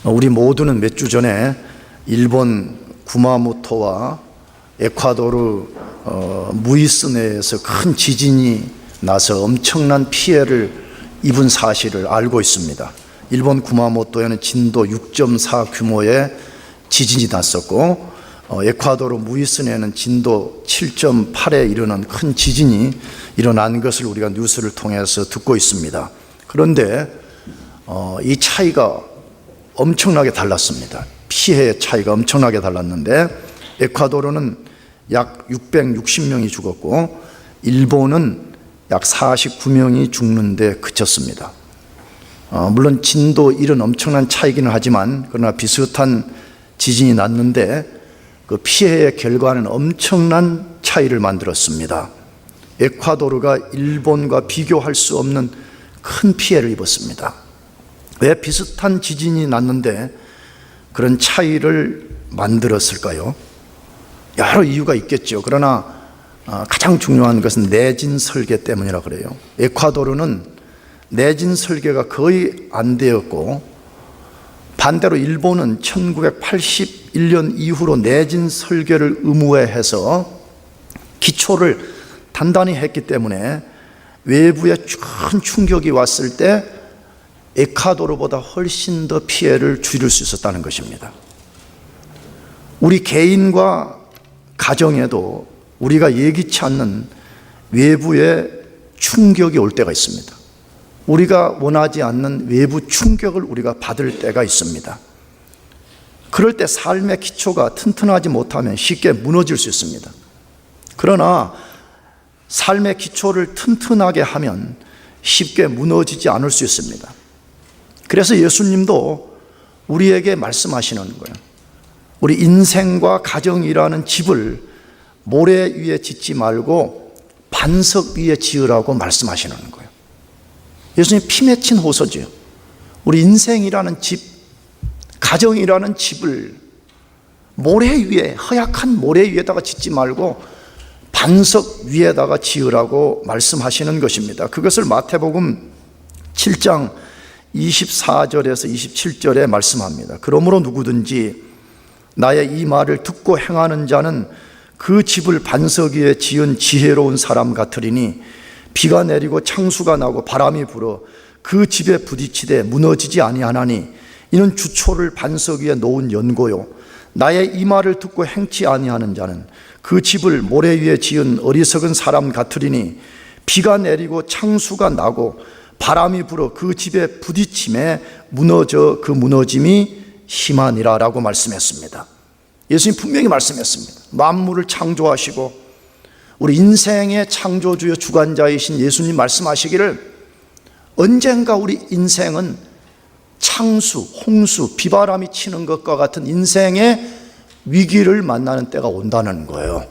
우리 모두는 몇 주 전에 일본 구마모토와 에콰도르 무이스네에서 큰 지진이 나서 엄청난 피해를 입은 사실을 알고 있습니다. 일본 구마모토에는 진도 6.4 규모의 지진이 났었고, 에콰도르 무이스네에는 진도 7.8에 이르는 큰 지진이 일어난 것을 우리가 뉴스를 통해서 듣고 있습니다. 그런데 이 차이가 엄청나게 달랐습니다. 피해의 차이가 엄청나게 달랐는데, 에콰도르는 약 660명이 죽었고 일본은 약 49명이 죽는데 그쳤습니다. 물론 진도 1은 엄청난 차이기는 하지만, 그러나 비슷한 지진이 났는데 그 피해의 결과는 엄청난 차이를 만들었습니다. 에콰도르가 일본과 비교할 수 없는 큰 피해를 입었습니다. 왜 비슷한 지진이 났는데 그런 차이를 만들었을까요? 여러 이유가 있겠죠. 그러나 가장 중요한 것은 내진 설계 때문이라 그래요. 에콰도르는 내진 설계가 거의 안 되었고, 반대로 일본은 1981년 이후로 내진 설계를 의무화해서 기초를 단단히 했기 때문에 외부에 큰 충격이 왔을 때 에콰도르보다 훨씬 더 피해를 줄일 수 있었다는 것입니다. 우리 개인과 가정에도 우리가 예기치 않는 외부의 충격이 올 때가 있습니다. 우리가 원하지 않는 외부 충격을 우리가 받을 때가 있습니다. 그럴 때 삶의 기초가 튼튼하지 못하면 쉽게 무너질 수 있습니다. 그러나 삶의 기초를 튼튼하게 하면 쉽게 무너지지 않을 수 있습니다. 그래서 예수님도 우리에게 말씀하시는 거예요. 우리 인생과 가정이라는 집을 모래 위에 짓지 말고 반석 위에 지으라고 말씀하시는 거예요. 예수님 피 맺힌 호소죠. 우리 인생이라는 집, 가정이라는 집을 모래 위에, 허약한 모래 위에다가 짓지 말고 반석 위에다가 지으라고 말씀하시는 것입니다. 그것을 마태복음 7장 24절에서 27절에 말씀합니다. 그러므로 누구든지 나의 이 말을 듣고 행하는 자는 그 집을 반석 위에 지은 지혜로운 사람 같으리니 비가 내리고 창수가 나고 바람이 불어 그 집에 부딪히되 무너지지 아니하나니 이는 주초를 반석 위에 놓은 연고요. 나의 이 말을 듣고 행치 아니하는 자는 그 집을 모래 위에 지은 어리석은 사람 같으리니 비가 내리고 창수가 나고 바람이 불어 그 집에 부딪힘에 무너져 그 무너짐이 심하니라 라고 말씀했습니다. 예수님 분명히 말씀했습니다. 만물을 창조하시고 우리 인생의 창조주요 주관자이신 예수님 말씀하시기를 언젠가 우리 인생은 창수, 홍수, 비바람이 치는 것과 같은 인생의 위기를 만나는 때가 온다는 거예요.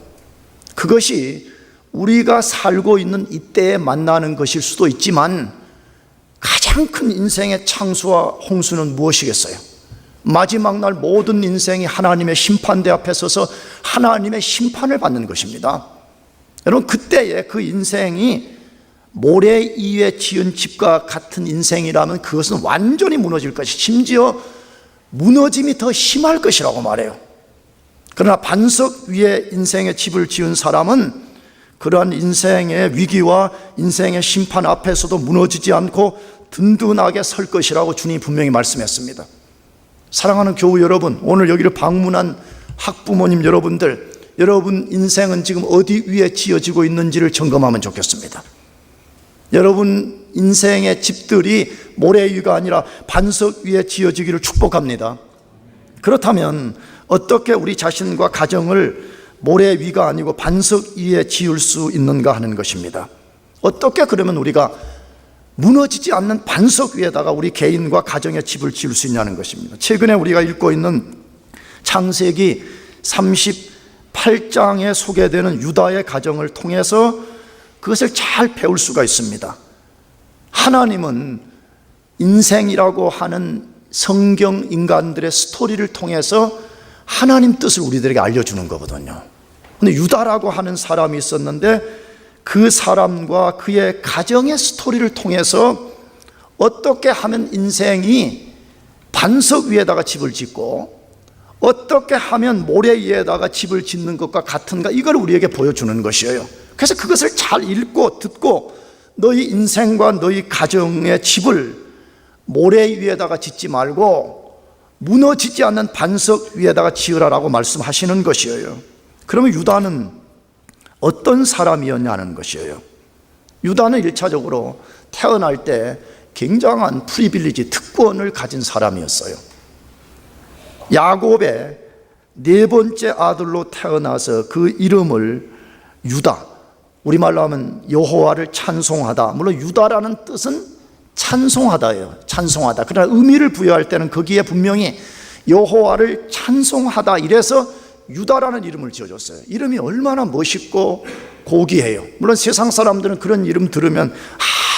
그것이 우리가 살고 있는 이때에 만나는 것일 수도 있지만, 가장 큰 인생의 창수와 홍수는 무엇이겠어요? 마지막 날 모든 인생이 하나님의 심판대 앞에 서서 하나님의 심판을 받는 것입니다. 여러분, 그때에 그 인생이 모래 위에 지은 집과 같은 인생이라면 그것은 완전히 무너질 것이, 심지어 무너짐이 더 심할 것이라고 말해요. 그러나 반석 위에 인생의 집을 지은 사람은 그러한 인생의 위기와 인생의 심판 앞에서도 무너지지 않고 든든하게 설 것이라고 주님이 분명히 말씀했습니다. 사랑하는 교우 여러분, 오늘 여기를 방문한 학부모님 여러분들, 여러분 인생은 지금 어디 위에 지어지고 있는지를 점검하면 좋겠습니다. 여러분 인생의 집들이 모래 위가 아니라 반석 위에 지어지기를 축복합니다. 그렇다면 어떻게 우리 자신과 가정을 모래 위가 아니고 반석 위에 지을 수 있는가 하는 것입니다. 어떻게 그러면 우리가 무너지지 않는 반석 위에다가 우리 개인과 가정의 집을 지을 수 있냐는 것입니다. 최근에 우리가 읽고 있는 창세기 38장에 소개되는 유다의 가정을 통해서 그것을 잘 배울 수가 있습니다. 하나님은 인생이라고 하는 성경 인간들의 스토리를 통해서 하나님 뜻을 우리들에게 알려주는 거거든요. 근데 유다라고 하는 사람이 있었는데 그 사람과 그의 가정의 스토리를 통해서 어떻게 하면 인생이 반석 위에다가 집을 짓고 어떻게 하면 모래 위에다가 집을 짓는 것과 같은가, 이걸 우리에게 보여주는 것이에요. 그래서 그것을 잘 읽고 듣고 너희 인생과 너희 가정의 집을 모래 위에다가 짓지 말고 무너지지 않는 반석 위에다가 지으라라고 말씀하시는 것이에요. 그러면 유다는 어떤 사람이었냐는 것이에요. 유다는 1차적으로 태어날 때 굉장한 프리빌리지, 특권을 가진 사람이었어요. 야곱의 네 번째 아들로 태어나서 그 이름을 유다, 우리말로 하면 여호와를 찬송하다. 물론 유다라는 뜻은 찬송하다예요. 찬송하다. 그러나 의미를 부여할 때는 거기에 분명히 여호와를 찬송하다, 이래서 유다라는 이름을 지어줬어요. 이름이 얼마나 멋있고 고귀해요. 물론 세상 사람들은 그런 이름 들으면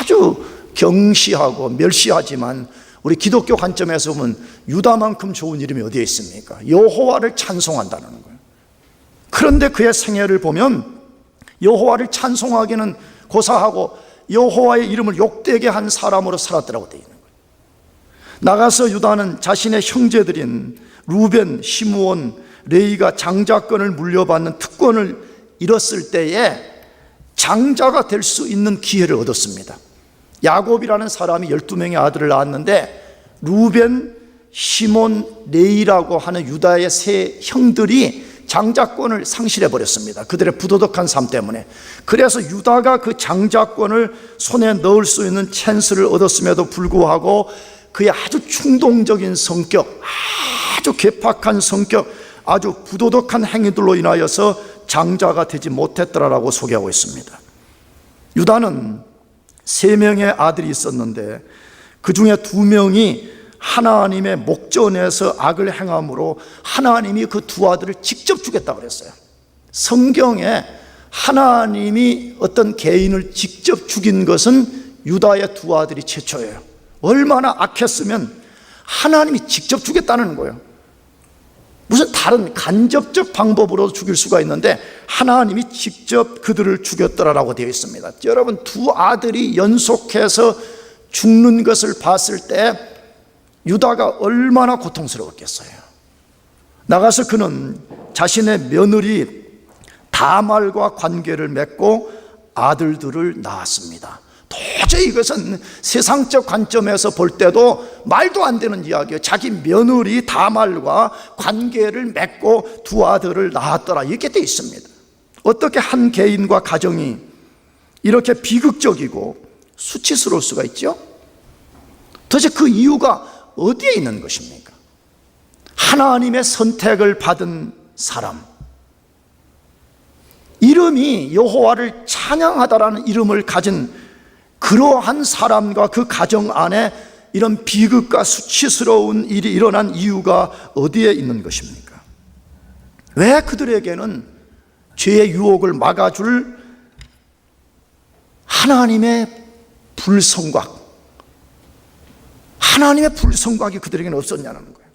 아주 경시하고 멸시하지만 우리 기독교 관점에서 보면 유다만큼 좋은 이름이 어디에 있습니까? 여호와를 찬송한다는 거예요. 그런데 그의 생애를 보면 여호와를 찬송하기는 고사하고 여호와의 이름을 욕되게 한 사람으로 살았더라고 되어 있는 거예요. 나가서 유다는 자신의 형제들인 루벤, 시므온, 레위가 장자권을 물려받는 특권을 잃었을 때에 장자가 될 수 있는 기회를 얻었습니다. 야곱이라는 사람이 12명의 아들을 낳았는데 루벤, 시몬, 레위라고 하는 유다의 세 형들이 장자권을 상실해 버렸습니다. 그들의 부도덕한 삶 때문에. 그래서 유다가 그 장자권을 손에 넣을 수 있는 찬스를 얻었음에도 불구하고 그의 아주 충동적인 성격, 아주 괴팍한 성격, 아주 부도덕한 행위들로 인하여서 장자가 되지 못했더라라고 소개하고 있습니다. 유다는 3명의 아들이 있었는데 그 중에 2명이 하나님의 목전에서 악을 행함으로 하나님이 그 2 아들을 직접 죽였다고 그랬어요. 성경에 하나님이 어떤 개인을 직접 죽인 것은 유다의 2 아들이 최초예요. 얼마나 악했으면 하나님이 직접 죽였다는 거예요. 무슨 다른 간접적 방법으로 죽일 수가 있는데 하나님이 직접 그들을 죽였더라라고 되어 있습니다. 여러분, 2 아들이 연속해서 죽는 것을 봤을 때 유다가 얼마나 고통스러웠겠어요. 나가서 그는 자신의 며느리 다말과 관계를 맺고 아들들을 낳았습니다. 도저히 이것은 세상적 관점에서 볼 때도 말도 안 되는 이야기예요. 자기 며느리 다말과 관계를 맺고 2 아들을 낳았더라, 이렇게 되어 있습니다. 어떻게 한 개인과 가정이 이렇게 비극적이고 수치스러울 수가 있죠? 도대체 그 이유가 어디에 있는 것입니까? 하나님의 선택을 받은 사람, 이름이 여호와를 찬양하다라는 이름을 가진 그러한 사람과 그 가정 안에 이런 비극과 수치스러운 일이 일어난 이유가 어디에 있는 것입니까? 왜 그들에게는 죄의 유혹을 막아줄 하나님의 불성곽, 하나님의 불성곽이 그들에게는 없었냐는 거예요.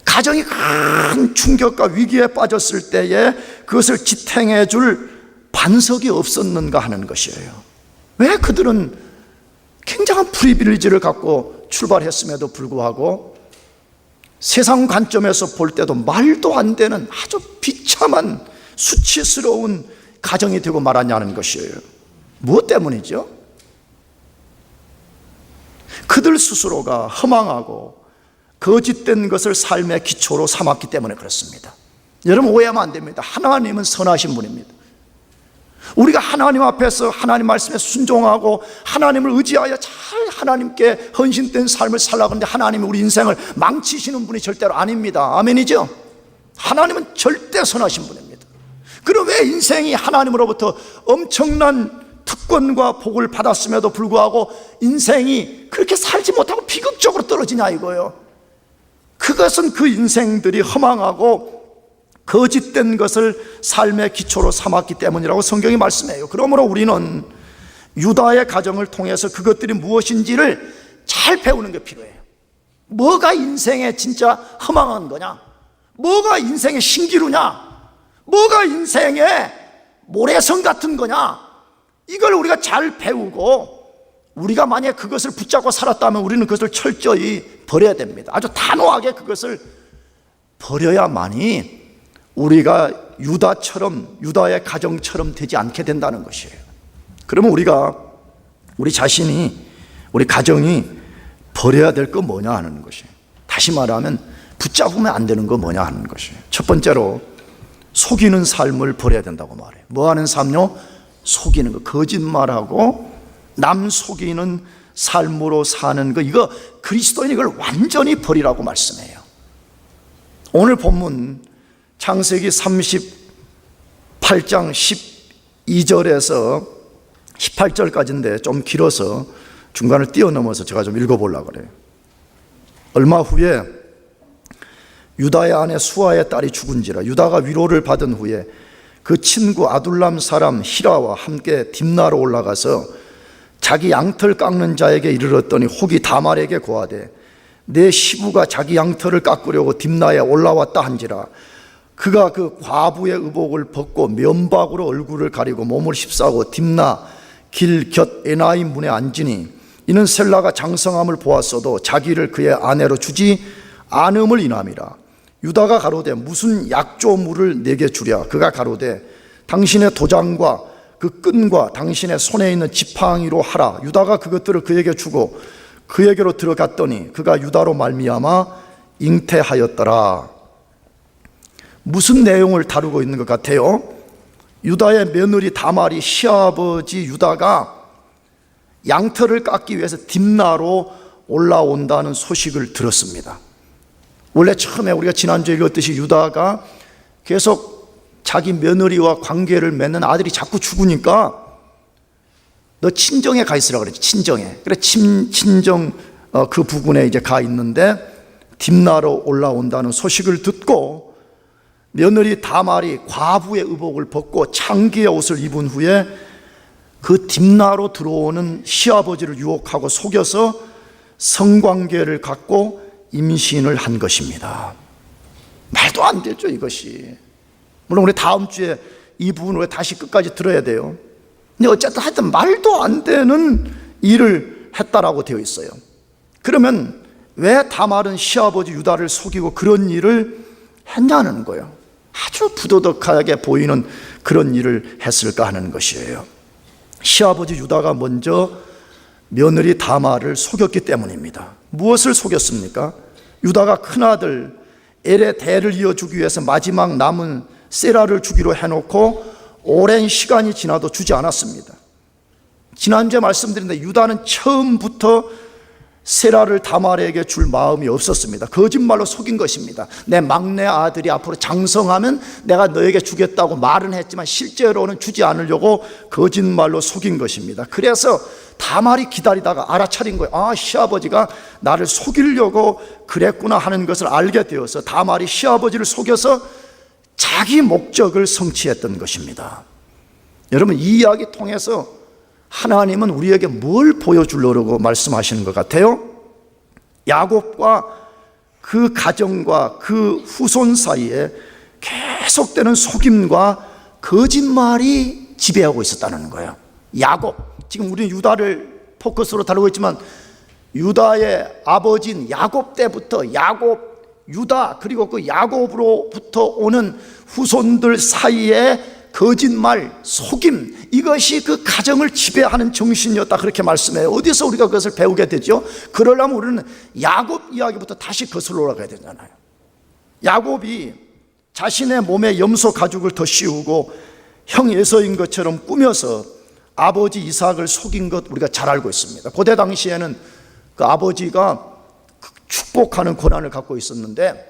가정이 큰 충격과 위기에 빠졌을 때에 그것을 지탱해 줄 반석이 없었는가 하는 것이에요. 왜 그들은 굉장한 프리빌리지를 갖고 출발했음에도 불구하고 세상 관점에서 볼 때도 말도 안 되는 아주 비참한 수치스러운 가정이 되고 말았냐는 것이에요. 무엇 때문이죠? 그들 스스로가 허망하고 거짓된 것을 삶의 기초로 삼았기 때문에 그렇습니다. 여러분, 오해하면 안 됩니다. 하나님은 선하신 분입니다. 우리가 하나님 앞에서 하나님 말씀에 순종하고 하나님을 의지하여 잘 하나님께 헌신된 삶을 살라고 하는데 하나님이 우리 인생을 망치시는 분이 절대로 아닙니다. 아멘이죠? 하나님은 절대 선하신 분입니다. 그럼 왜 인생이 하나님으로부터 엄청난 특권과 복을 받았음에도 불구하고 인생이 그렇게 살지 못하고 비극적으로 떨어지냐 이거예요. 그것은 그 인생들이 허망하고 거짓된 것을 삶의 기초로 삼았기 때문이라고 성경이 말씀해요. 그러므로 우리는 유다의 가정을 통해서 그것들이 무엇인지를 잘 배우는 게 필요해요. 뭐가 인생에 진짜 허망한 거냐? 뭐가 인생의 신기루냐? 뭐가 인생의 모래성 같은 거냐? 이걸 우리가 잘 배우고 우리가 만약에 그것을 붙잡고 살았다면 우리는 그것을 철저히 버려야 됩니다. 아주 단호하게 그것을 버려야만이 우리가 유다의 가정처럼 되지 않게 된다는 것이에요. 그러면 우리 자신이, 우리 가정이 버려야 될 거 뭐냐 하는 것이에요. 다시 말하면 붙잡으면 안 되는 거 뭐냐 하는 것이에요. 첫 번째로 속이는 삶을 버려야 된다고 말해요. 뭐 하는 삶요? 속이는 거, 거짓말하고 남 속이는 삶으로 사는 거, 이거 그리스도인이 이걸 완전히 버리라고 말씀해요. 오늘 본문 창세기 38장 12절에서 18절까지인데 좀 길어서 중간을 뛰어넘어서 제가 좀 읽어보려고 그래요. 얼마 후에 유다의 아내 수아의 딸이 죽은지라 유다가 위로를 받은 후에 그 친구 아둘람 사람 히라와 함께 딥나로 올라가서 자기 양털 깎는 자에게 이르렀더니 혹이 다말에게 고하되 내 시부가 자기 양털을 깎으려고 딥나에 올라왔다 한지라 그가 그 과부의 의복을 벗고 면박으로 얼굴을 가리고 몸을 휩싸고 딥나 길 곁 에나임 문에 앉으니 이는 셀라가 장성함을 보았어도 자기를 그의 아내로 주지 않음을 인함이라. 유다가 가로되 무슨 약조물을 내게 주랴. 그가 가로되 당신의 도장과 그 끈과 당신의 손에 있는 지팡이로 하라. 유다가 그것들을 그에게 주고 그에게로 들어갔더니 그가 유다로 말미암아 잉태하였더라. 무슨 내용을 다루고 있는 것 같아요? 유다의 며느리 다말이 시아버지 유다가 양털을 깎기 위해서 딥나로 올라온다는 소식을 들었습니다. 원래 처음에 우리가 지난주에 읽었듯이 유다가 계속 자기 며느리와 관계를 맺는 아들이 자꾸 죽으니까 너 친정에 가 있으라고 그랬지. 친정에. 그래 친정 그 부근에 이제 가 있는데 딥나로 올라온다는 소식을 듣고 며느리 다말이 과부의 의복을 벗고 창기의 옷을 입은 후에 그 딥나로 들어오는 시아버지를 유혹하고 속여서 성관계를 갖고 임신을 한 것입니다. 말도 안 되죠, 이것이. 물론 우리 다음 주에 이 부분을 다시 끝까지 들어야 돼요. 근데 어쨌든 하여튼 말도 안 되는 일을 했다라고 되어 있어요. 그러면 왜 다말은 시아버지 유다를 속이고 그런 일을 했냐는 거예요. 아주 부도덕하게 보이는 그런 일을 했을까 하는 것이에요. 시아버지 유다가 먼저 며느리 다말을 속였기 때문입니다. 무엇을 속였습니까? 유다가 큰아들 엘의 대를 이어주기 위해서 마지막 남은 세라를 주기로 해놓고 오랜 시간이 지나도 주지 않았습니다. 지난주에 말씀드렸는데 유다는 처음부터 세라를 다말에게 줄 마음이 없었습니다. 거짓말로 속인 것입니다. 내 막내 아들이 앞으로 장성하면 내가 너에게 주겠다고 말은 했지만 실제로는 주지 않으려고 거짓말로 속인 것입니다. 그래서 다말이 기다리다가 알아차린 거예요. 아, 시아버지가 나를 속이려고 그랬구나 하는 것을 알게 되어서 다말이 시아버지를 속여서 자기 목적을 성취했던 것입니다. 여러분, 이 이야기 통해서 하나님은 우리에게 뭘 보여주려고 말씀하시는 것 같아요? 야곱과 그 가정과 그 후손 사이에 계속되는 속임과 거짓말이 지배하고 있었다는 거예요. 야곱, 지금 우리는 유다를 포커스로 다루고 있지만 유다의 아버지인 야곱 때부터 유다 그리고 그 야곱으로부터 오는 후손들 사이에 거짓말, 속임, 이것이 그 가정을 지배하는 정신이었다, 그렇게 말씀해요. 어디서 우리가 그것을 배우게 되죠? 그러려면 우리는 야곱 이야기부터 다시 거슬러 올라가야 되잖아요. 야곱이 자신의 몸에 염소 가죽을 더 씌우고 형 에서인 것처럼 꾸며서 아버지 이삭을 속인 것 우리가 잘 알고 있습니다. 고대 당시에는 그 아버지가 축복하는 권한을 갖고 있었는데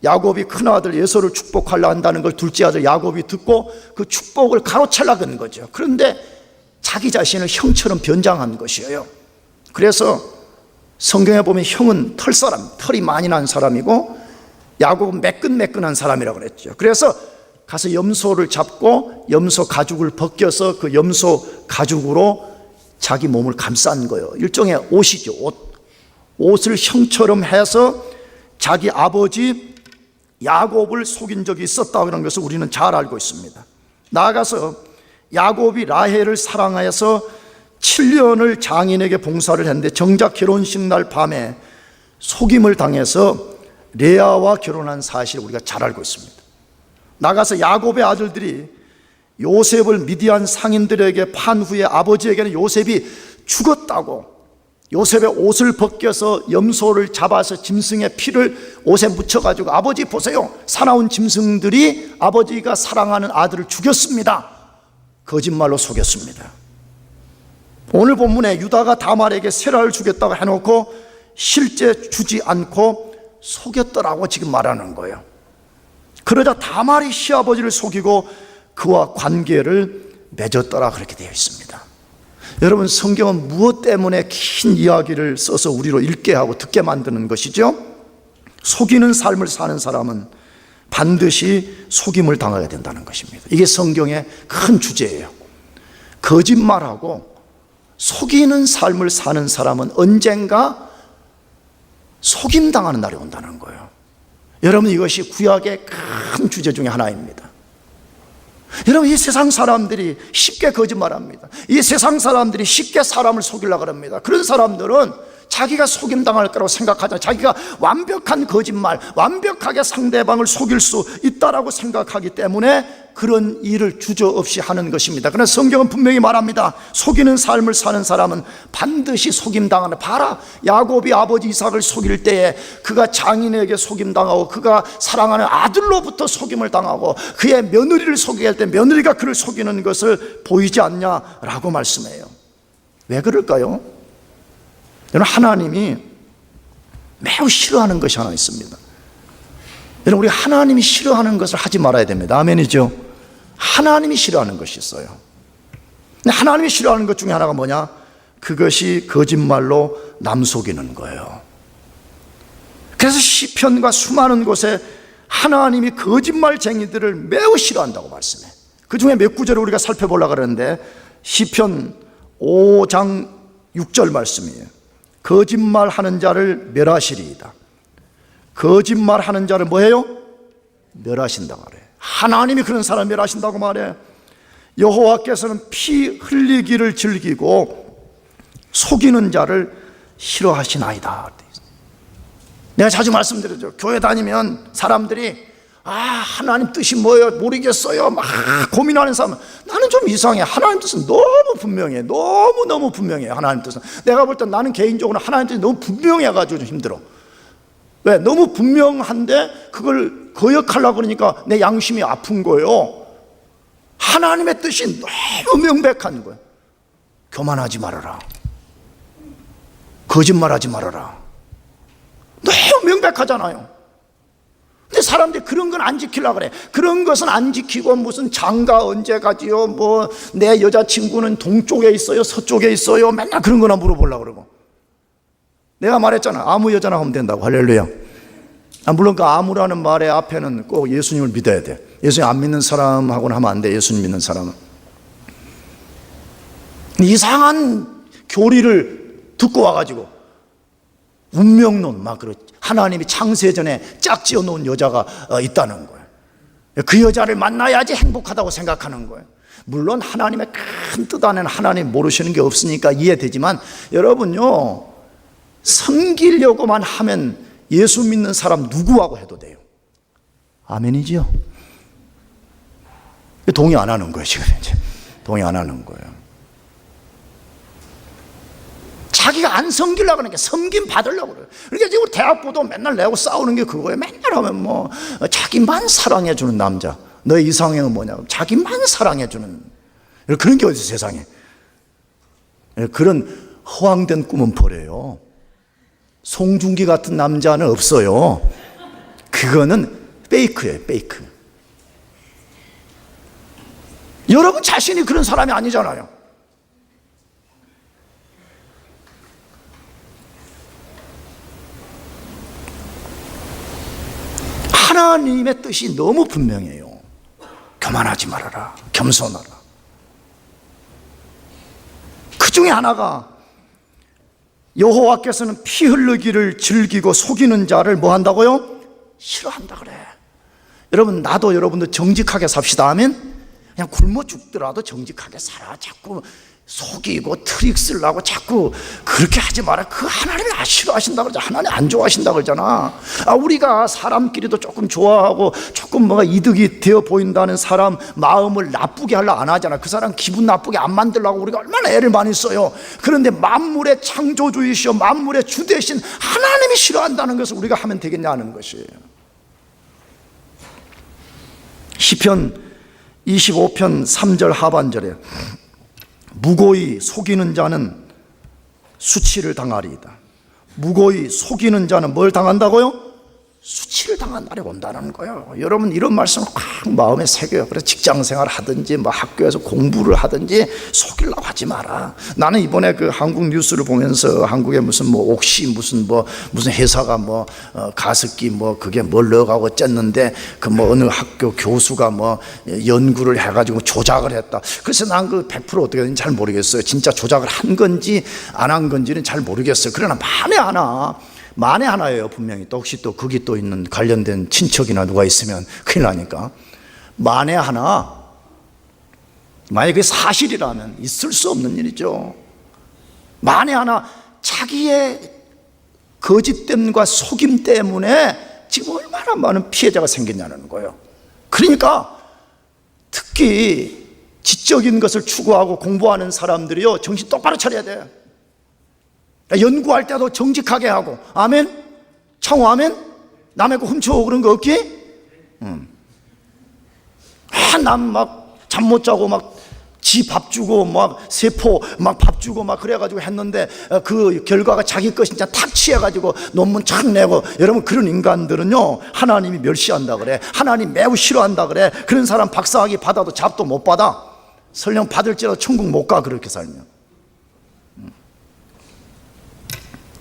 야곱이 큰아들 에서를 축복하려 한다는 걸 둘째 아들 야곱이 듣고 그 축복을 가로채려고 한 거죠. 그런데 자기 자신을 형처럼 변장한 것이에요. 그래서 성경에 보면 형은 털이 많이 난 사람이고 야곱은 매끈매끈한 사람이라고 그랬죠. 그래서 가서 염소를 잡고 염소 가죽을 벗겨서 그 염소 가죽으로 자기 몸을 감싼 거예요. 일종의 옷이죠. 옷을 형처럼 해서 자기 아버지 야곱을 속인 적이 있었다는 것을 우리는 잘 알고 있습니다. 나아가서 야곱이 라헬을 사랑하여서 7년을 장인에게 봉사를 했는데 정작 결혼식 날 밤에 속임을 당해서 레아와 결혼한 사실을 우리가 잘 알고 있습니다. 나가서 야곱의 아들들이 요셉을 미디안 상인들에게 판 후에 아버지에게는 요셉이 죽었다고, 요셉의 옷을 벗겨서 염소를 잡아서 짐승의 피를 옷에 묻혀가지고 아버지 보세요, 사나운 짐승들이 아버지가 사랑하는 아들을 죽였습니다, 거짓말로 속였습니다. 오늘 본문에 유다가 다말에게 세라를 주겠다고 해놓고 실제 주지 않고 속였더라고 지금 말하는 거예요. 그러자 다말이 시아버지를 속이고 그와 관계를 맺었더라, 그렇게 되어 있습니다. 여러분, 성경은 무엇 때문에 긴 이야기를 써서 우리로 읽게 하고 듣게 만드는 것이죠? 속이는 삶을 사는 사람은 반드시 속임을 당하게 된다는 것입니다. 이게 성경의 큰 주제예요. 거짓말하고 속이는 삶을 사는 사람은 언젠가 속임당하는 날이 온다는 거예요. 여러분, 이것이 구약의 큰 주제 중에 하나입니다. 여러분, 이 세상 사람들이 쉽게 거짓말합니다. 이 세상 사람들이 쉽게 사람을 속이려고 합니다. 그런 사람들은 자기가 속임당할 거라고 생각하잖아요. 자기가 완벽한 거짓말, 완벽하게 상대방을 속일 수 있다라고 생각하기 때문에 그런 일을 주저없이 하는 것입니다. 그러나 성경은 분명히 말합니다. 속이는 삶을 사는 사람은 반드시 속임당하는, 봐라, 야곱이 아버지 이삭을 속일 때에 그가 장인에게 속임당하고 그가 사랑하는 아들로부터 속임을 당하고 그의 며느리를 속이게 할 때 며느리가 그를 속이는 것을 보이지 않냐라고 말씀해요. 왜 그럴까요? 여러분, 하나님이 매우 싫어하는 것이 하나 있습니다. 여러분, 우리 하나님이 싫어하는 것을 하지 말아야 됩니다. 아멘이죠? 하나님이 싫어하는 것이 있어요. 근데 하나님이 싫어하는 것 중에 하나가 뭐냐? 그것이 거짓말로 남 속이는 거예요. 그래서 시편과 수많은 곳에 하나님이 거짓말쟁이들을 매우 싫어한다고 말씀해. 그 중에 몇 구절을 우리가 살펴보려고 그러는데 시편 5장 6절 말씀이에요. 거짓말하는 자를 멸하시리이다. 거짓말하는 자를 뭐해요? 멸하신다고 말해. 하나님이 그런 사람을 멸하신다고 말해. 여호와께서는 피 흘리기를 즐기고 속이는 자를 싫어하시나이다. 내가 자주 말씀드리죠. 교회 다니면 사람들이 하나님 뜻이 뭐예요? 모르겠어요. 막 고민하는 사람, 나는 좀 이상해. 하나님 뜻은 너무 분명해. 너무 분명해. 하나님 뜻은. 내가 볼 때 나는 개인적으로 하나님 뜻이 너무 분명해가지고 좀 힘들어. 왜? 너무 분명한데 그걸 거역하려고 그러니까 내 양심이 아픈 거예요. 하나님의 뜻이 너무 명백한 거예요. 교만하지 말아라. 거짓말하지 말아라. 너무 명백하잖아요. 근데 사람들이 그런 건 안 지키려고 그래. 그런 것은 안 지키고 무슨 장가 언제 가지요? 뭐 내 여자친구는 동쪽에 있어요? 서쪽에 있어요? 맨날 그런 거나 물어보려고 그러고. 내가 말했잖아. 아무 여자나 하면 된다고. 할렐루야. 물론 그 아무라는 말의 앞에는 꼭 예수님을 믿어야 돼. 예수님 안 믿는 사람하고는 하면 안 돼. 예수님 믿는 사람은. 이상한 교리를 듣고 와가지고 운명론 막 그렇지. 하나님이 창세전에 짝지어 놓은 여자가 있다는 거예요. 그 여자를 만나야지 행복하다고 생각하는 거예요. 물론 하나님의 큰 뜻 안에는 하나님 모르시는 게 없으니까 이해되지만 여러분요, 섬기려고만 하면 예수 믿는 사람 누구하고 해도 돼요. 아멘이지요? 동의 안 하는 거예요. 지금 이제 동의 안 하는 거예요. 자기가 안 섬기려고 하는 게 섬김 받으려고 그래요. 그러니까 지금 대학부도 맨날 내고 싸우는 게 그거예요. 맨날 하면 뭐 자기만 사랑해주는 남자, 너의 이상형은 뭐냐고, 자기만 사랑해주는, 그런 게 어디 세상에. 그런 허황된 꿈은 버려요. 송중기 같은 남자는 없어요. 그거는 페이크예요. 페이크. 여러분 자신이 그런 사람이 아니잖아요. 하나님의 뜻이 너무 분명해요. 교만하지 말아라. 겸손하라. 그 중에 하나가 여호와께서는 피 흘리기를 즐기고 속이는 자를 뭐 한다고요? 싫어한다 그래. 여러분, 나도 여러분도 정직하게 삽시다 하면 그냥 굶어 죽더라도 정직하게 살아. 자꾸 속이고 트릭 쓰려고 자꾸 그렇게 하지 마라. 그 하나님이 싫어하신다 그러잖아. 하나님 안 좋아하신다 그러잖아. 우리가 사람끼리도 조금 좋아하고 조금 뭐가 이득이 되어 보인다는 사람 마음을 나쁘게 하려 안 하잖아. 그 사람 기분 나쁘게 안 만들려고 우리가 얼마나 애를 많이 써요. 그런데 만물의 창조주이시오 만물의 주 대신 하나님이 싫어한다는 것을 우리가 하면 되겠냐는 것이에요. 시편 25편 3절 하반절에 무고히 속이는 자는 수치를 당하리이다. 무고히 속이는 자는 뭘 당한다고요? 수치를 당한 날이 온다는 거예요. 여러분 이런 말씀을 꽉 마음에 새겨요. 그래서 직장생활 하든지 뭐 학교에서 공부를 하든지 속이려고 하지 마라. 나는 이번에 그 한국 뉴스를 보면서 한국에 무슨 뭐 옥시 무슨 회사가 가습기 그게 뭘 넣어가고 쨌는데 그 어느 학교 교수가 연구를 해가지고 조작을 했다. 그래서 난 그 100% 어떻게 되는지 잘 모르겠어요. 진짜 조작을 한 건지 안 한 건지는 잘 모르겠어요. 그러나 만에 하나예요. 분명히 또 혹시 또 거기 또 있는 관련된 친척이나 누가 있으면 큰일 나니까. 만에 하나, 만약에 그게 사실이라면 있을 수 없는 일이죠. 만에 하나 자기의 거짓됨과 속임 때문에 지금 얼마나 많은 피해자가 생겼냐는 거예요. 그러니까 특히 지적인 것을 추구하고 공부하는 사람들이요 정신 똑바로 차려야 돼요. 연구할 때도 정직하게 하고. 아멘? 창호 아멘? 남의 거 훔쳐오고 그런 거 없기? 남 잠 못 자고 지 밥 주고 세포 밥 주고 그래가지고 했는데 그 결과가 자기 것인지 탁 취해가지고 논문 착 내고. 여러분 그런 인간들은요 하나님이 멸시한다 그래. 하나님 매우 싫어한다 그래. 그런 사람 박사학위 받아도 잡도 못 받아. 설령 받을지라도 천국 못 가. 그렇게 살면.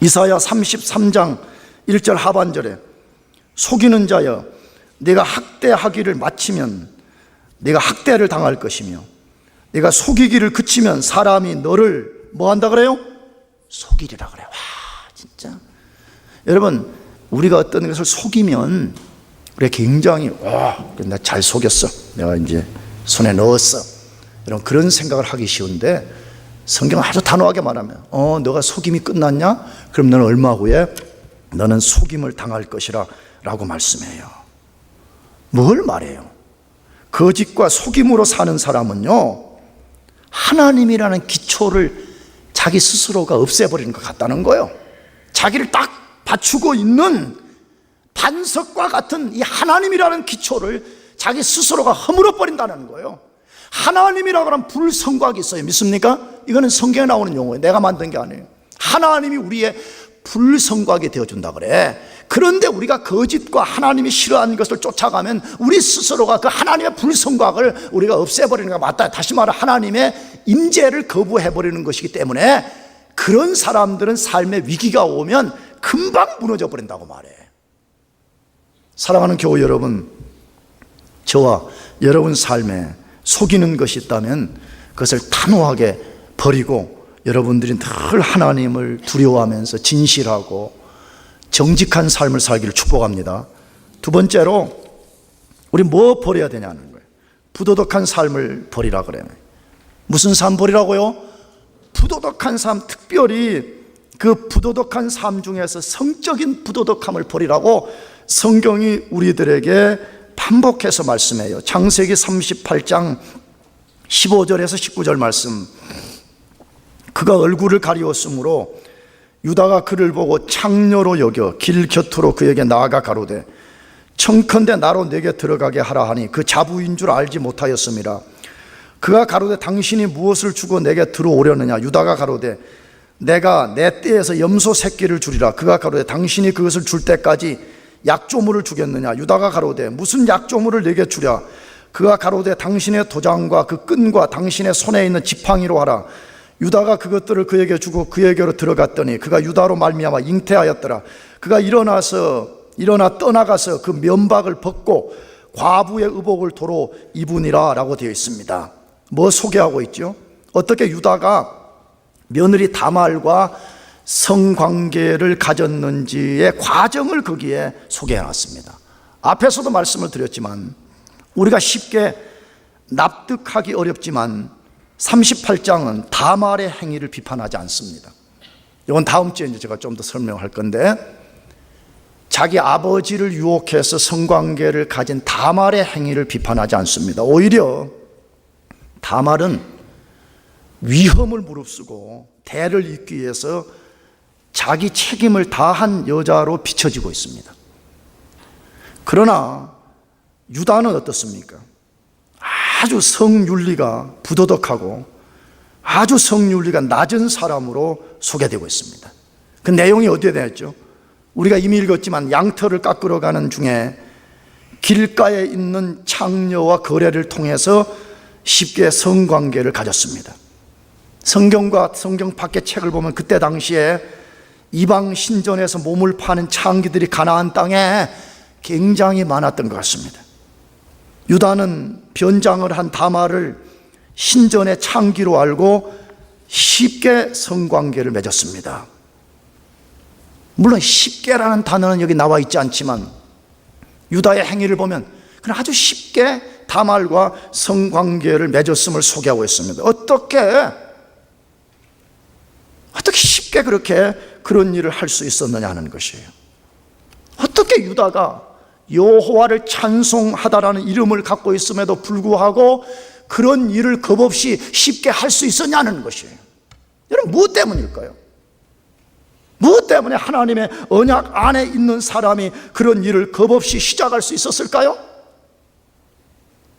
이사야 33장 1절 하반절에 속이는 자여 내가 학대하기를 마치면 내가 학대를 당할 것이며 내가 속이기를 그치면 사람이 너를 뭐 한다 그래요? 속이리라 그래요. 와 진짜 여러분 우리가 어떤 것을 속이면 우리가 굉장히 나 잘 속였어. 내가 이제 손에 넣었어. 이런 그런 생각을 하기 쉬운데 성경은 아주 단호하게 말하면 너가 속임이 끝났냐? 그럼 너는 얼마 후에 너는 속임을 당할 것이라 라고 말씀해요. 뭘 말해요? 거짓과 속임으로 사는 사람은요 하나님이라는 기초를 자기 스스로가 없애버리는 것 같다는 거예요. 자기를 딱 받추고 있는 반석과 같은 이 하나님이라는 기초를 자기 스스로가 허물어버린다는 거예요. 하나님이라고 하는 불성곽이 있어요. 믿습니까? 이거는 성경에 나오는 용어예요. 내가 만든 게 아니에요. 하나님이 우리의 불성곽이 되어준다 그래. 그런데 우리가 거짓과 하나님이 싫어하는 것을 쫓아가면 우리 스스로가 그 하나님의 불성곽을 우리가 없애버리는 게 맞다. 다시 말해 하나님의 임재를 거부해버리는 것이기 때문에 그런 사람들은 삶의 위기가 오면 금방 무너져 버린다고 말해. 사랑하는 교우 여러분, 저와 여러분 삶에 속이는 것이 있다면 그것을 단호하게 버리고 여러분들이 늘 하나님을 두려워하면서 진실하고 정직한 삶을 살기를 축복합니다. 두 번째로 우리 뭐 버려야 되냐는 거예요. 부도덕한 삶을 버리라 그래요. 무슨 삶 버리라고요? 부도덕한 삶, 특별히 그 부도덕한 삶 중에서 성적인 부도덕함을 버리라고 성경이 우리들에게 반복해서 말씀해요. 창세기 38장 15절에서 19절 말씀. 그가 얼굴을 가리웠으므로 유다가 그를 보고 창녀로 여겨 길 곁으로 그에게 나아가 가로되 청컨대 나로 내게 들어가게 하라 하니 그 자부인 줄 알지 못하였음이라. 그가 가로되 당신이 무엇을 주고 내게 들어오려느냐. 유다가 가로되 내가 내 떼에서 염소 새끼를 주리라. 그가 가로되 당신이 그것을 줄 때까지 약조물을 주겠느냐. 유다가 가로되 무슨 약조물을 내게 주랴. 그가 가로되 당신의 도장과 그 끈과 당신의 손에 있는 지팡이로 하라. 유다가 그것들을 그에게 주고 그에게로 들어갔더니 그가 유다로 말미암아 잉태하였더라. 그가 일어나 떠나가서 그 면박을 벗고 과부의 의복을 도로 입으니라 라고 되어 있습니다. 뭐 소개하고 있죠? 어떻게 유다가 며느리 다말과 성관계를 가졌는지의 과정을 거기에 소개해놨습니다. 앞에서도 말씀을 드렸지만 우리가 쉽게 납득하기 어렵지만 38장은 다말의 행위를 비판하지 않습니다. 이건 다음 주에 제가 좀 더 설명할 건데, 자기 아버지를 유혹해서 성관계를 가진 다말의 행위를 비판하지 않습니다. 오히려 다말은 위험을 무릅쓰고 대를 잇기 위해서 자기 책임을 다한 여자로 비춰지고 있습니다. 그러나 유다는 어떻습니까? 아주 성윤리가 부도덕하고 아주 성윤리가 낮은 사람으로 소개되고 있습니다. 그 내용이 어디에 되었죠? 우리가 이미 읽었지만 양털을 깎으러 가는 중에 길가에 있는 창녀와 거래를 통해서 쉽게 성관계를 가졌습니다. 성경과 성경 밖의 책을 보면 그때 당시에 이방 신전에서 몸을 파는 창기들이 가나안 땅에 굉장히 많았던 것 같습니다. 유다는 변장을 한 다말을 신전의 창기로 알고 쉽게 성관계를 맺었습니다. 물론 쉽게라는 단어는 여기 나와 있지 않지만 유다의 행위를 보면 그냥 아주 쉽게 다말과 성관계를 맺었음을 소개하고 있습니다. 어떻게 쉽게 그렇게 그런 일을 할 수 있었느냐는 것이에요. 어떻게 유다가 여호와를 찬송하다라는 이름을 갖고 있음에도 불구하고 그런 일을 겁없이 쉽게 할 수 있었냐는 것이에요. 여러분, 무엇 때문일까요? 무엇 때문에 하나님의 언약 안에 있는 사람이 그런 일을 겁없이 시작할 수 있었을까요?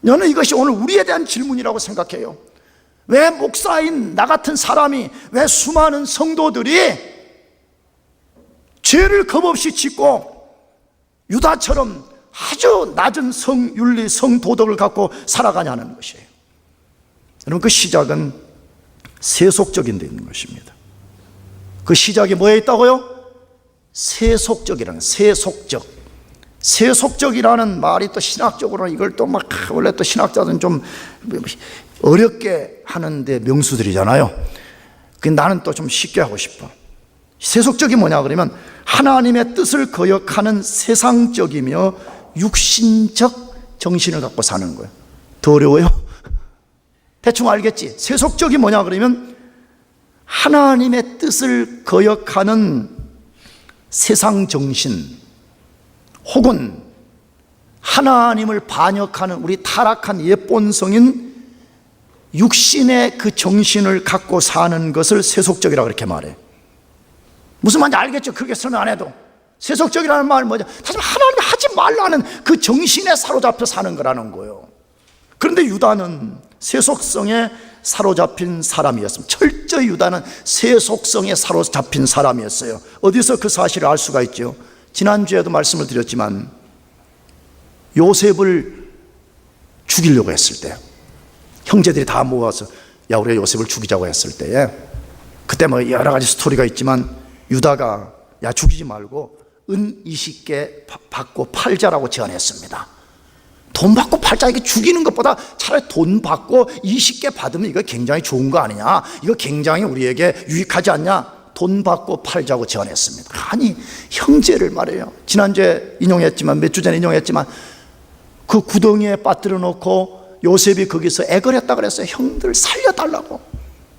저는 이것이 오늘 우리에 대한 질문이라고 생각해요. 왜 목사인 나 같은 사람이, 왜 수많은 성도들이 죄를 겁없이 짓고 유다처럼 아주 낮은 성윤리, 성도덕을 갖고 살아가냐는 것이에요. 여러분, 그 시작은 세속적인 데 있는 것입니다. 그 시작이 뭐에 있다고요? 세속적이라는, 세속적이라는 말이 또 신학적으로는 이걸 또 막, 원래 또 신학자들은 좀 어렵게 하는데 명수들이잖아요. 나는 또 좀 쉽게 하고 싶어. 세속적이 뭐냐 그러면 하나님의 뜻을 거역하는 세상적이며 육신적 정신을 갖고 사는 거예요. 더 어려워요? 대충 알겠지? 세속적이 뭐냐 그러면 하나님의 뜻을 거역하는 세상 정신, 혹은 하나님을 반역하는 우리 타락한 옛본성인 육신의 그 정신을 갖고 사는 것을 세속적이라고 그렇게 말해. 무슨 말인지 알겠죠? 그렇게 설명 안 해도. 세속적이라는 말은 뭐냐? 하지만 하나님이 하지 말라는 그 정신에 사로잡혀 사는 거라는 거예요. 그런데 유다는 세속성에 사로잡힌 사람이었습니다. 철저히 유다는 세속성에 사로잡힌 사람이었어요. 어디서 그 사실을 알 수가 있죠? 지난주에도 말씀을 드렸지만 요셉을 죽이려고 했을 때 형제들이 다 모아서 야, 우리가 요셉을 죽이자고 했을 때에 그때 뭐 여러 가지 스토리가 있지만 유다가 야, 죽이지 말고 은 20개 받고 팔자라고 제안했습니다. 돈 받고 팔자, 이게 죽이는 것보다 차라리 돈 받고 20개 받으면 이거 굉장히 좋은 거 아니냐, 이거 굉장히 우리에게 유익하지 않냐, 돈 받고 팔자고 제안했습니다. 아니, 형제를 말해요. 지난주에 인용했지만, 몇 주 전에 인용했지만 그 구덩이에 빠뜨려 놓고 요셉이 거기서 애걸했다 그랬어요. 형들 살려달라고,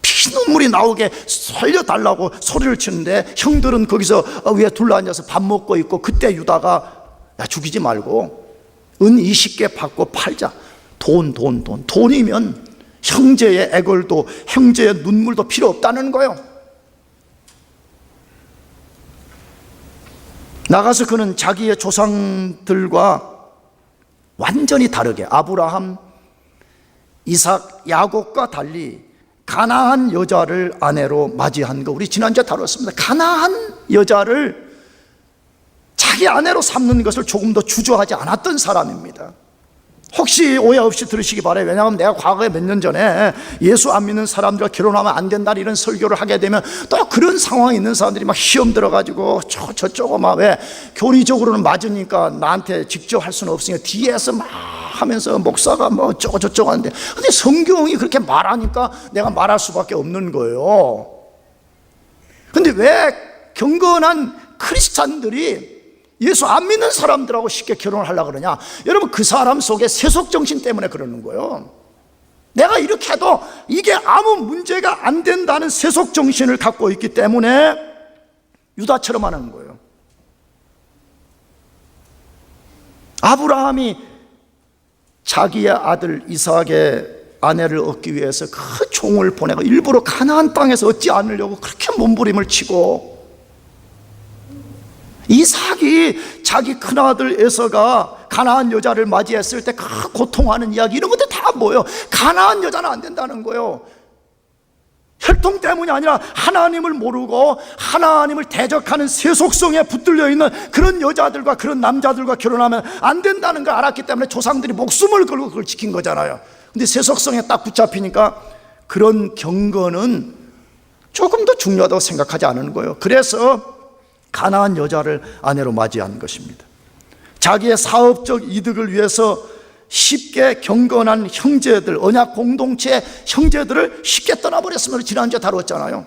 피눈물이 나오게 살려달라고 소리를 치는데 형들은 거기서 위에 둘러앉아서 밥 먹고 있고, 그때 유다가 야, 죽이지 말고 은 20개 받고 팔자. 돈이면 형제의 애걸도 형제의 눈물도 필요 없다는 거예요. 나가서 그는 자기의 조상들과 완전히 다르게 아브라함, 이삭, 야곱과 달리 가나안 여자를 아내로 맞이한 거 우리 지난주에 다뤘습니다. 가나안 여자를 자기 아내로 삼는 것을 조금 더 주저하지 않았던 사람입니다. 혹시 오해 없이 들으시기 바라요. 왜냐하면 내가 과거에 몇 년 전에 예수 안 믿는 사람들과 결혼하면 안 된다 이런 설교를 하게 되면 또 그런 상황에 있는 사람들이 막 시험 들어가지고 저쪽은 막 왜 교리적으로는 맞으니까 나한테 직접 할 수는 없으니까 뒤에서 막 하면서 목사가 뭐 어쩌고 저쩌고 하는데, 근데 성경이 그렇게 말하니까 내가 말할 수밖에 없는 거예요. 근데 왜 경건한 크리스찬들이 예수 안 믿는 사람들하고 쉽게 결혼을 하려고 그러냐? 여러분, 그 사람 속에 세속정신 때문에 그러는 거예요. 내가 이렇게 해도 이게 아무 문제가 안 된다는 세속 정신을 갖고 있기 때문에 유다처럼 하는 거예요. 아브라함이 자기의 아들 이삭의 아내를 얻기 위해서 그 종을 보내고 일부러 가나안 땅에서 얻지 않으려고 그렇게 몸부림을 치고, 이삭이 자기 큰아들 에서가 가나안 여자를 맞이했을 때 그 고통하는 이야기, 이런 것들 다 뭐예요? 가나안 여자는 안 된다는 거예요. 혈통 때문이 아니라 하나님을 모르고 하나님을 대적하는 세속성에 붙들려 있는 그런 여자들과 그런 남자들과 결혼하면 안 된다는 걸 알았기 때문에 조상들이 목숨을 걸고 그걸 지킨 거잖아요. 근데 세속성에 딱 붙잡히니까 그런 경건은 조금 더 중요하다고 생각하지 않은 거예요. 그래서 가나안 여자를 아내로 맞이한 것입니다. 자기의 사업적 이득을 위해서 쉽게 경건한 형제들, 언약 공동체 형제들을 쉽게 떠나버렸으면 지난주에 다뤘잖아요.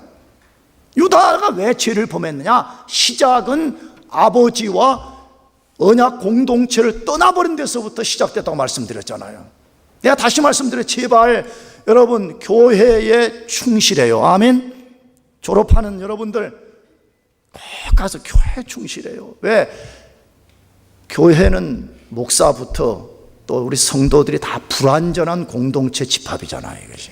유다가 왜 죄를 범했느냐? 시작은 아버지와 언약 공동체를 떠나버린 데서부터 시작됐다고 말씀드렸잖아요. 내가 다시 말씀드려요. 제발 여러분 교회에 충실해요. 아멘. 졸업하는 여러분들 꼭 가서 교회에 충실해요. 왜? 교회는 목사부터 또 우리 성도들이 다 불완전한 공동체 집합이잖아요. 이것이.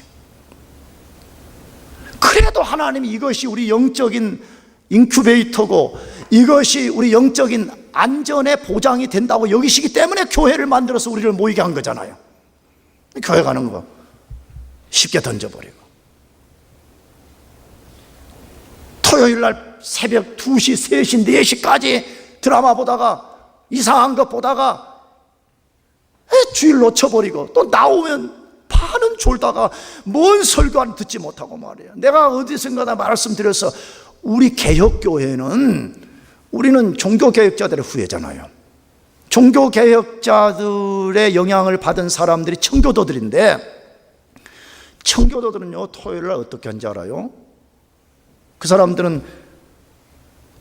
그래도 하나님이 이것이 우리 영적인 인큐베이터고 이것이 우리 영적인 안전의 보장이 된다고 여기시기 때문에 교회를 만들어서 우리를 모이게 한 거잖아요. 교회 가는 거 쉽게 던져버리고, 토요일 날 새벽 2시, 3시, 4시까지 드라마 보다가 이상한 거 보다가 주일 놓쳐버리고, 또 나오면 파는 졸다가 뭔 설교는 듣지 못하고 말이에요. 내가 어디선가 말씀드려서 우리 개혁교회는 우리는 종교개혁자들의 후예잖아요. 종교개혁자들의 영향을 받은 사람들이 청교도들인데, 청교도들은요 토요일 날 어떻게 하는지 알아요? 그 사람들은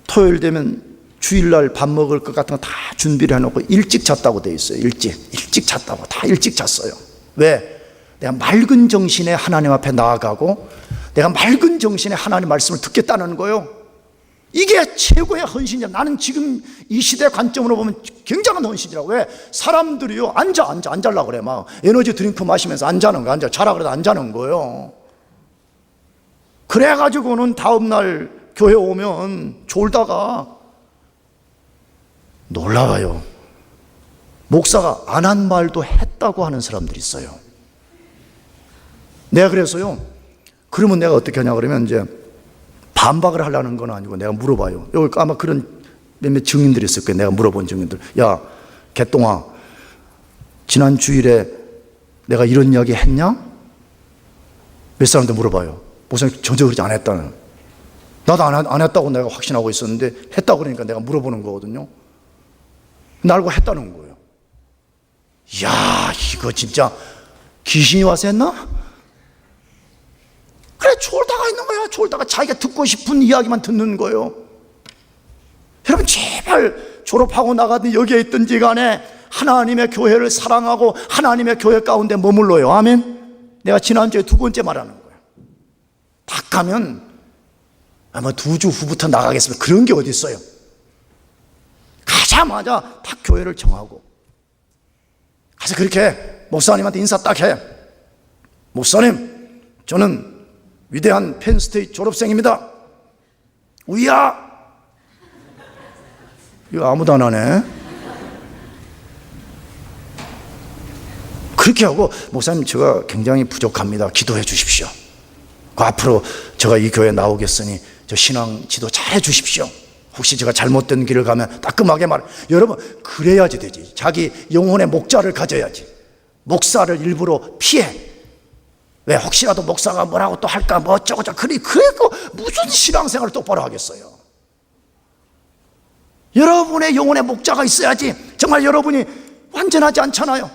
토요일 되면 주일날 밥 먹을 것 같은 거 다 준비를 해놓고 일찍 잤다고 돼 있어요. 일찍 잤다고, 다 일찍 잤어요. 왜? 내가 맑은 정신에 하나님 앞에 나아가고 내가 맑은 정신에 하나님 말씀을 듣겠다는 거예요. 이게 최고의 헌신이야. 나는 지금 이 시대 관점으로 보면 굉장한 헌신이라고. 왜? 사람들이요 안 자려고 그래. 막 에너지 드링크 마시면서 안 자는 거야. 자라 그래도 안 자는 거예요. 그래가지고는 다음날 교회 오면 졸다가 놀라워요. 목사가 안 한 말도 했다고 하는 사람들이 있어요. 내가 그래서요, 그러면 내가 어떻게 하냐 그러면 이제 반박을 하려는 건 아니고 내가 물어봐요. 여기 아마 그런 몇몇 증인들이 있을 거예요. 내가 물어본 증인들. 야, 개똥아, 지난 주일에 내가 이런 이야기 했냐? 몇 사람한테 물어봐요. 목사님 전혀 그러지 않았다는. 나도 안 했다고 내가 확신하고 있었는데 했다고 그러니까 내가 물어보는 거거든요. 날고 했다는 거예요. 이야, 이거 진짜 귀신이 와서 했나? 그래, 졸다가 있는 거야. 졸다가 자기가 듣고 싶은 이야기만 듣는 거예요. 여러분 제발 졸업하고 나가든 여기에 있든지 간에 하나님의 교회를 사랑하고 하나님의 교회 가운데 머물러요. 아멘. 내가 지난주에 2번째 말하는 거예요. 딱 가면 아마 2주 후부터 나가겠습니다. 그런 게 어디 있어요? 가자마자 딱 교회를 정하고 가서 그렇게 목사님한테 인사 딱 해. 목사님, 저는 위대한 펜스테이트 졸업생입니다. 우야! 이거 아무도 안 하네. 그렇게 하고, 목사님 제가 굉장히 부족합니다. 기도해 주십시오. 앞으로 제가 이 교회에 나오겠으니 저 신앙 지도 잘 해 주십시오. 혹시 제가 잘못된 길을 가면 따끔하게 말해. 여러분 그래야지 되지. 자기 영혼의 목자를 가져야지. 목사를 일부러 피해. 왜? 혹시라도 목사가 뭐라고 또 할까 뭐 어쩌고저쩌고. 그래고 무슨 신앙생활을 똑바로 하겠어요. 여러분의 영혼의 목자가 있어야지. 정말 여러분이 완전하지 않잖아요.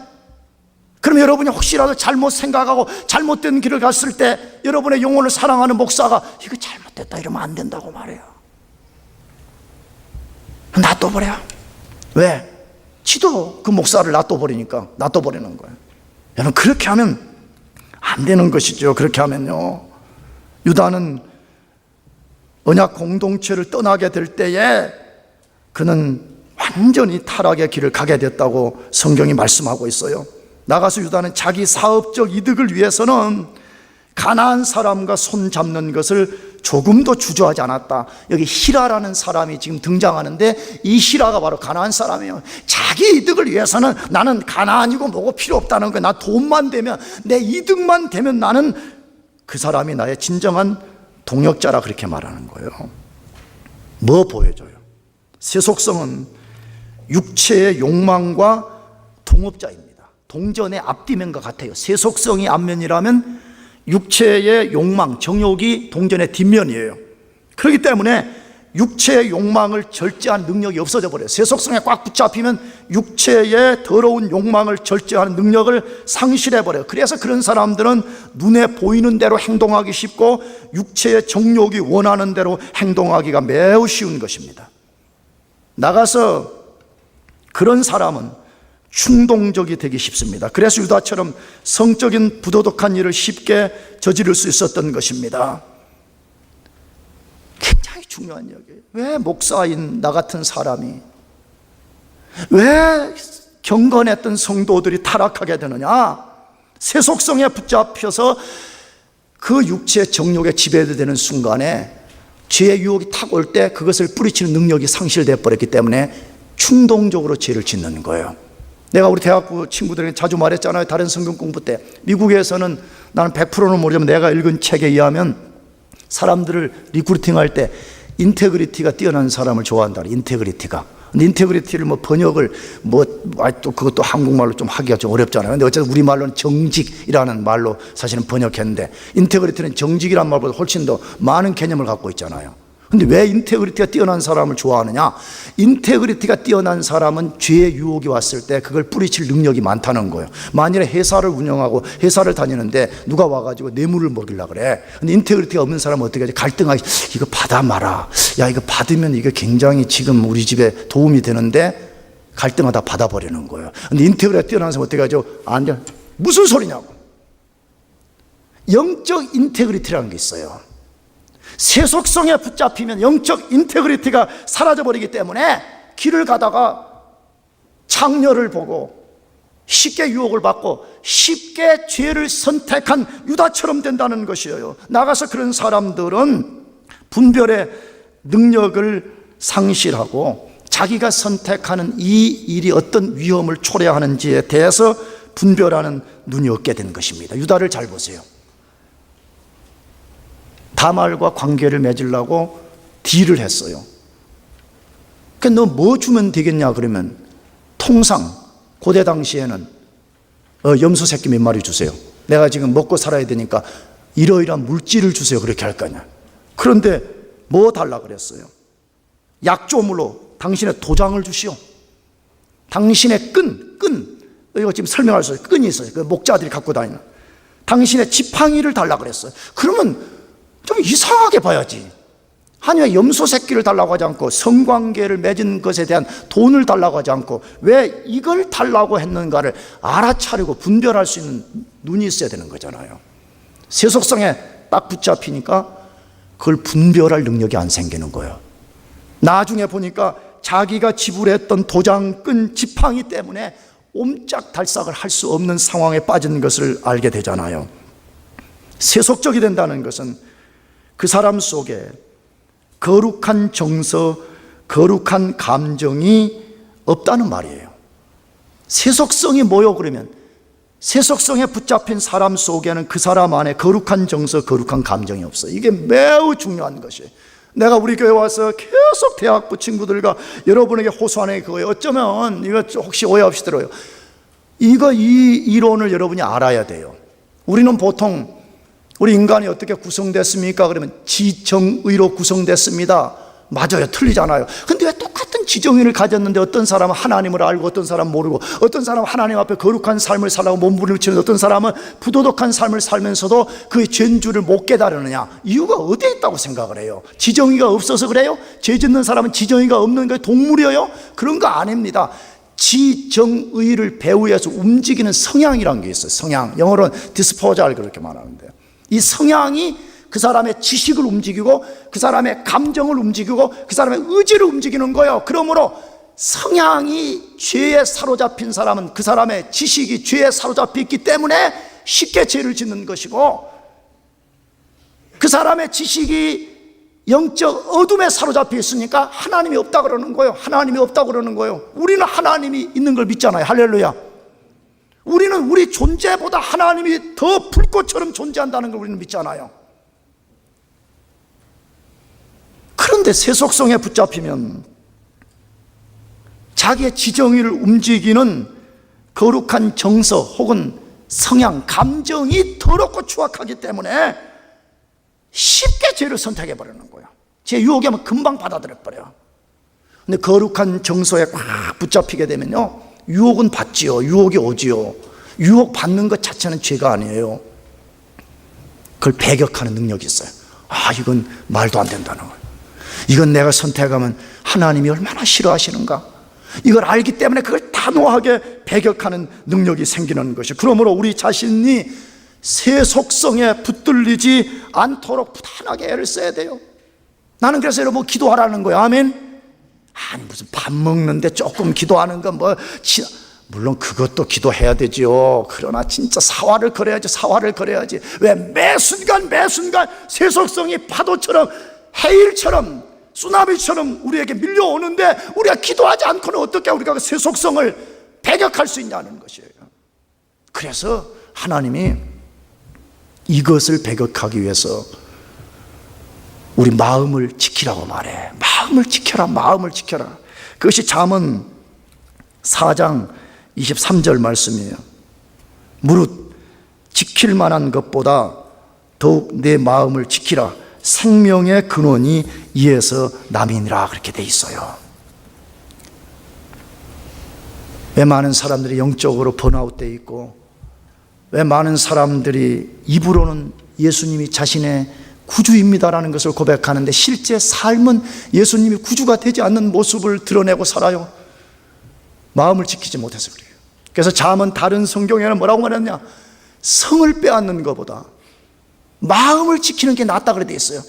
그럼 여러분이 혹시라도 잘못 생각하고 잘못된 길을 갔을 때 여러분의 영혼을 사랑하는 목사가 이거 잘못됐다 이러면 안 된다고 말해요. 놔둬버려. 왜? 지도 그 목사를 놔둬버리니까 놔둬버리는 거예요. 여러분 그렇게 하면 안 되는 것이죠. 그렇게 하면요, 유다는 언약 공동체를 떠나게 될 때에 그는 완전히 타락의 길을 가게 됐다고 성경이 말씀하고 있어요. 나가서 유다는 자기 사업적 이득을 위해서는 가나안 사람과 손 잡는 것을 조금도 주저하지 않았다. 여기 히라라는 사람이 지금 등장하는데, 이 히라가 바로 가나안 사람이에요. 자기 이득을 위해서는 나는 가나안이고 뭐고 필요 없다는 거야. 나 돈만 되면, 내 이득만 되면 나는 그 사람이 나의 진정한 동역자라, 그렇게 말하는 거예요. 뭐 보여줘요? 세속성은 육체의 욕망과 동업자입니다. 동전의 앞뒤면과 같아요. 세속성이 앞면이라면 육체의 욕망, 정욕이 동전의 뒷면이에요. 그렇기 때문에 육체의 욕망을 절제한 능력이 없어져 버려요. 세속성에 꽉 붙잡히면 육체의 더러운 욕망을 절제하는 능력을 상실해 버려요. 그래서 그런 사람들은 눈에 보이는 대로 행동하기 쉽고 육체의 정욕이 원하는 대로 행동하기가 매우 쉬운 것입니다. 나가서 그런 사람은 충동적이 되기 쉽습니다. 그래서 유다처럼 성적인 부도덕한 일을 쉽게 저지를 수 있었던 것입니다. 굉장히 중요한 이야기예요. 왜 목사인 나 같은 사람이, 왜 경건했던 성도들이 타락하게 되느냐? 세속성에 붙잡혀서 그 육체의 정욕에 지배되는 순간에 죄의 유혹이 탁 올 때 그것을 뿌리치는 능력이 상실되어 버렸기 때문에 충동적으로 죄를 짓는 거예요. 내가 우리 대학부 친구들에게 자주 말했잖아요. 다른 성경 공부 때 미국에서는, 나는 100%는 모르지만 내가 읽은 책에 의하면 사람들을 리크루팅할 때 인테그리티가 뛰어난 사람을 좋아한다. 인테그리티가. 근데 인테그리티를 뭐 번역을 또 그것도 한국말로 좀 하기가 좀 어렵잖아요. 근데 어쨌든 우리말로는 정직이라는 말로 사실은 번역했는데, 인테그리티는 정직이라는 말보다 훨씬 더 많은 개념을 갖고 있잖아요. 근데 왜 인테그리티가 뛰어난 사람을 좋아하느냐? 인테그리티가 뛰어난 사람은 죄의 유혹이 왔을 때 그걸 뿌리칠 능력이 많다는 거예요. 만일에 회사를 운영하고 회사를 다니는데 누가 와가지고 뇌물을 먹이려고 그래. 근데 인테그리티가 없는 사람은 어떻게 하지? 갈등하기, 이거 받아 마라. 야, 이거 받으면 이게 굉장히 지금 우리 집에 도움이 되는데, 갈등하다 받아버리는 거예요. 근데 인테그리티가 뛰어난 사람은 어떻게 하죠? 안 돼. 무슨 소리냐고. 영적 인테그리티라는 게 있어요. 세속성에 붙잡히면 영적 인테그리티가 사라져버리기 때문에 길을 가다가 창녀를 보고 쉽게 유혹을 받고 쉽게 죄를 선택한 유다처럼 된다는 것이에요. 나가서 그런 사람들은 분별의 능력을 상실하고 자기가 선택하는 이 일이 어떤 위험을 초래하는지에 대해서 분별하는 눈이 없게 된 것입니다. 유다를 잘 보세요. 다말과 관계를 맺으려고 딜을 했어요. 그러니까 너 뭐 주면 되겠냐 그러면, 통상 고대 당시에는 염소 새끼 몇 마리 주세요. 내가 지금 먹고 살아야 되니까 이러이러한 물질을 주세요. 그렇게 할 거냐. 그런데 뭐 달라 그랬어요? 약조물로 당신의 도장을 주시오. 당신의 끈, 이거 지금 설명할 수 있어요. 끈이 있어요. 그 목자들이 갖고 다니는. 당신의 지팡이를 달라 그랬어요. 그러면 좀 이상하게 봐야지. 아니, 왜 염소 새끼를 달라고 하지 않고 성관계를 맺은 것에 대한 돈을 달라고 하지 않고 왜 이걸 달라고 했는가를 알아차리고 분별할 수 있는 눈이 있어야 되는 거잖아요. 세속성에 딱 붙잡히니까 그걸 분별할 능력이 안 생기는 거예요. 나중에 보니까 자기가 지불했던 도장, 끈, 지팡이 때문에 옴짝달싹을 할 수 없는 상황에 빠진 것을 알게 되잖아요. 세속적이 된다는 것은 그 사람 속에 거룩한 정서, 거룩한 감정이 없다는 말이에요. 세속성이 뭐요? 그러면 세속성에 붙잡힌 사람 속에는 그 사람 안에 거룩한 정서, 거룩한 감정이 없어요. 이게 매우 중요한 것이에요. 내가 우리 교회 와서 계속 대학부 친구들과 여러분에게 호소하는 거예요. 어쩌면 이거 혹시 오해 없이 들어요. 이 이론을 여러분이 알아야 돼요. 우리는 보통 우리 인간이 어떻게 구성됐습니까? 그러면 지정의로 구성됐습니다. 맞아요. 틀리잖아요. 근데 왜 똑같은 지정의를 가졌는데 어떤 사람은 하나님을 알고 어떤 사람은 모르고, 어떤 사람은 하나님 앞에 거룩한 삶을 살라고 몸부림치는, 어떤 사람은 부도덕한 삶을 살면서도 그의 죄인줄을 못 깨달으느냐? 이유가 어디에 있다고 생각을 해요? 지정의가 없어서 그래요? 죄 짓는 사람은 지정의가 없는 게 동물이에요? 그런 거 아닙니다. 지정의를 배후에서 움직이는 성향이라는 게 있어요. 성향. 영어로는 disposal 그렇게 말하는데, 이 성향이 그 사람의 지식을 움직이고 그 사람의 감정을 움직이고 그 사람의 의지를 움직이는 거예요. 그러므로 성향이 죄에 사로잡힌 사람은 그 사람의 지식이 죄에 사로잡혀 있기 때문에 쉽게 죄를 짓는 것이고, 그 사람의 지식이 영적 어둠에 사로잡혀 있으니까 하나님이 없다 그러는 거예요. 하나님이 없다 그러는 거예요. 우리는 하나님이 있는 걸 믿잖아요. 할렐루야. 우리는 우리 존재보다 하나님이 더 불꽃처럼 존재한다는 걸 우리는 믿잖아요. 그런데 세속성에 붙잡히면 자기의 지정의를 움직이는 거룩한 정서 혹은 성향, 감정이 더럽고 추악하기 때문에 쉽게 죄를 선택해버리는 거예요. 죄 유혹이 하면 금방 받아들여버려요. 근데 거룩한 정서에 꽉 붙잡히게 되면요, 유혹은 받지요. 유혹이 오지요. 유혹 받는 것 자체는 죄가 아니에요. 그걸 배격하는 능력이 있어요. 아, 이건 말도 안 된다는 거예요. 이건 내가 선택하면 하나님이 얼마나 싫어하시는가, 이걸 알기 때문에 그걸 단호하게 배격하는 능력이 생기는 것이. 그러므로 우리 자신이 새 속성에 붙들리지 않도록 부단하게 애를 써야 돼요. 나는 그래서 여러분 기도하라는 거예요. 아멘. 아니 무슨 밥 먹는데 조금 기도하는 건 물론 그것도 기도해야 되지요. 그러나 진짜 사활을 걸어야지. 사활을 걸어야지. 왜 매순간 새 속성이 파도처럼 해일처럼 쓰나미처럼 우리에게 밀려오는데 우리가 기도하지 않고는 어떻게 우리가 그 새 속성을 배격할 수 있냐는 것이에요. 그래서 하나님이 이것을 배격하기 위해서 우리 마음을 지키라고 말해. 마음을 지켜라, 마음을 지켜라. 그것이 잠언 4장 23절 말씀이에요. 무릇 지킬 만한 것보다 더욱 내 마음을 지키라. 생명의 근원이 이에서 남이니라. 그렇게 돼 있어요. 왜 많은 사람들이 영적으로 번아웃되어 있고, 왜 많은 사람들이 입으로는 예수님이 자신의 구주입니다라는 것을 고백하는데 실제 삶은 예수님이 구주가 되지 않는 모습을 드러내고 살아요? 마음을 지키지 못해서 그래요. 그래서 잠언 다른 성경에는 뭐라고 말했냐? 성을 빼앗는 것보다 마음을 지키는 게 낫다 그래 돼 있어요.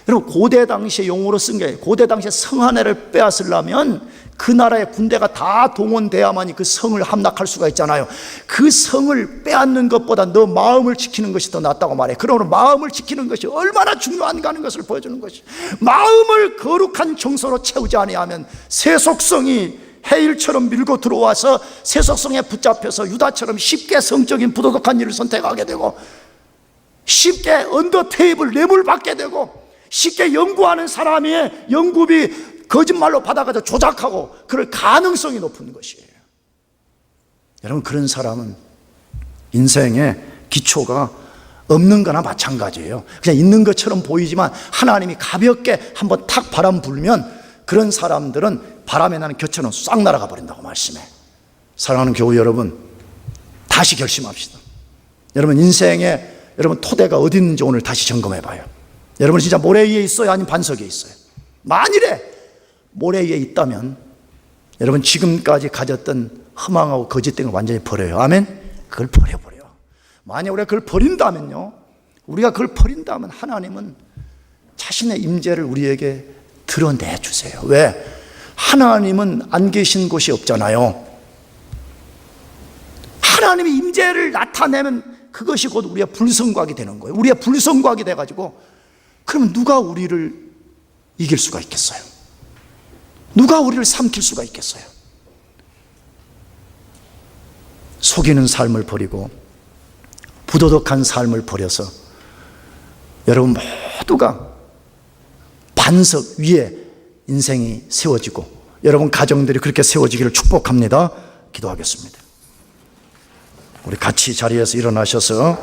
여러분, 고대 당시에 용어로 쓴 게, 고대 당시에 성 하나를 빼앗으려면 그 나라의 군대가 다 동원돼야만이 그 성을 함락할 수가 있잖아요. 그 성을 빼앗는 것보다 너 마음을 지키는 것이 더 낫다고 말해. 그러므로 마음을 지키는 것이 얼마나 중요한가 하는 것을 보여주는 것이, 마음을 거룩한 정서로 채우지 아니하면 새 속성이 해일처럼 밀고 들어와서 새 속성에 붙잡혀서 유다처럼 쉽게 성적인 부도덕한 일을 선택하게 되고, 쉽게 언더 테이블 뇌물 받게 되고, 쉽게 연구하는 사람이 연구비 거짓말로 받아가지고 조작하고 그럴 가능성이 높은 것이에요. 여러분, 그런 사람은 인생의 기초가 없는 거나 마찬가지예요. 그냥 있는 것처럼 보이지만 하나님이 가볍게 한번 탁 바람 불면 그런 사람들은 바람에 나는 겨처럼 싹 날아가 버린다고 말씀해. 사랑하는 교우 여러분, 다시 결심합시다. 여러분, 인생의 여러분 토대가 어디 있는지 오늘 다시 점검해 봐요. 여러분 진짜 모래 위에 있어요? 아니면 반석에 있어요? 만일에 모래 위에 있다면 여러분 지금까지 가졌던 허망하고 거짓된 걸 완전히 버려요. 아멘? 그걸 버려버려요. 만약 우리가 그걸 버린다면요, 우리가 그걸 버린다면 하나님은 자신의 임재를 우리에게 드러내 주세요. 왜? 하나님은 안 계신 곳이 없잖아요. 하나님이 임재를 나타내면 그것이 곧 우리의 불성곽이 되는 거예요. 우리의 불성곽이 돼가지고, 그러면 누가 우리를 이길 수가 있겠어요? 누가 우리를 삼킬 수가 있겠어요? 속이는 삶을 버리고 부도덕한 삶을 버려서 여러분 모두가 반석 위에 인생이 세워지고 여러분 가정들이 그렇게 세워지기를 축복합니다. 기도하겠습니다. 우리 같이 자리에서 일어나셔서